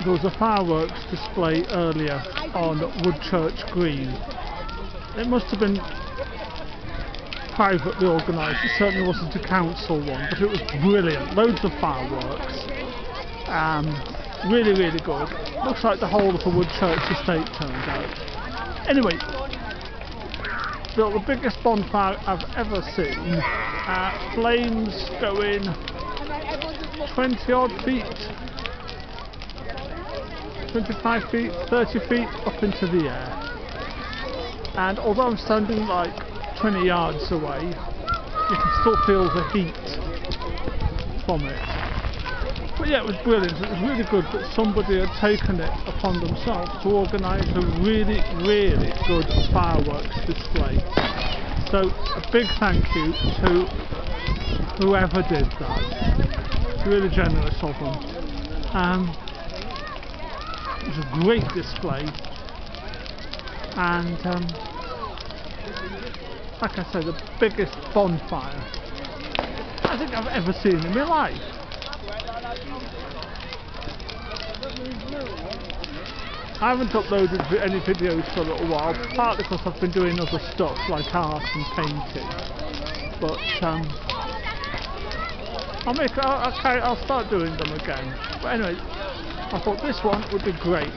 there was a fireworks display earlier on Woodchurch Green. It must have been privately organised, it certainly wasn't a council one, but it was brilliant, loads of fireworks, really really good. Looks like the whole of the Woodchurch estate turned out. Anyway, the biggest bonfire I've ever seen, flames going 20 odd feet, 25 feet, 30 feet up into the air, and although I'm standing like 20 yards away, you can still feel the heat from it. But yeah, it was brilliant. It was really good that somebody had taken it upon themselves to organise a really, really good fireworks display. So a big thank you to whoever did that. It's really generous of them. It was a great display, and like I said, the biggest bonfire I think I've ever seen in my life. I haven't uploaded any videos for a little while, partly because I've been doing other stuff like art and painting. But I'll start doing them again. But anyway, I thought this one would be great.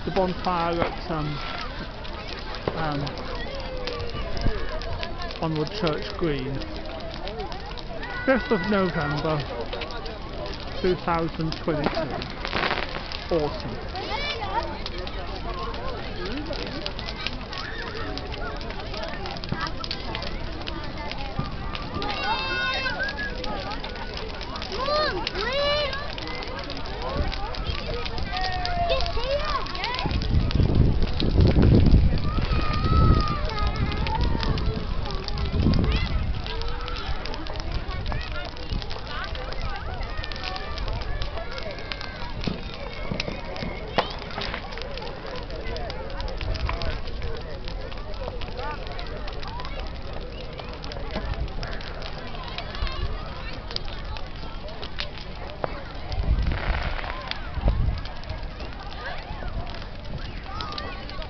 The bonfire at on Woodchurch Green, 5th of November 2022. Awesome.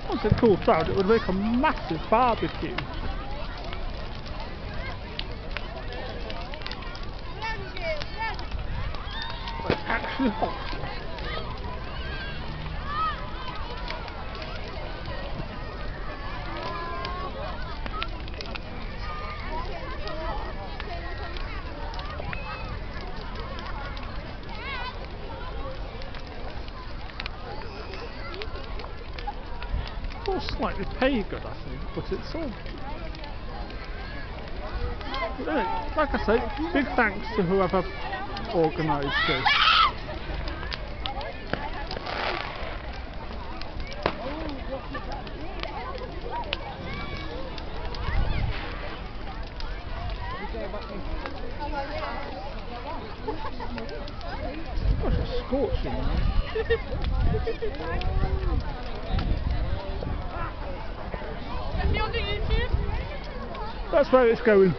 Once it cools down, it would make a massive barbecue. It's actually hot. Slightly pagan, I think, but it's all. Like I say, big thanks to whoever organised this. Gosh, it's scorching now. That's where it's going.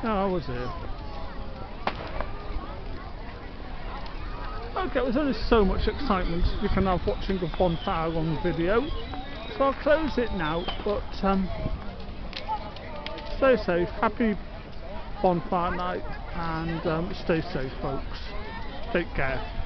Oh, I was here. Okay, there's only so much excitement you can have watching a bonfire on video, so I'll close it now, but stay safe, happy bonfire night, and stay safe folks, take care.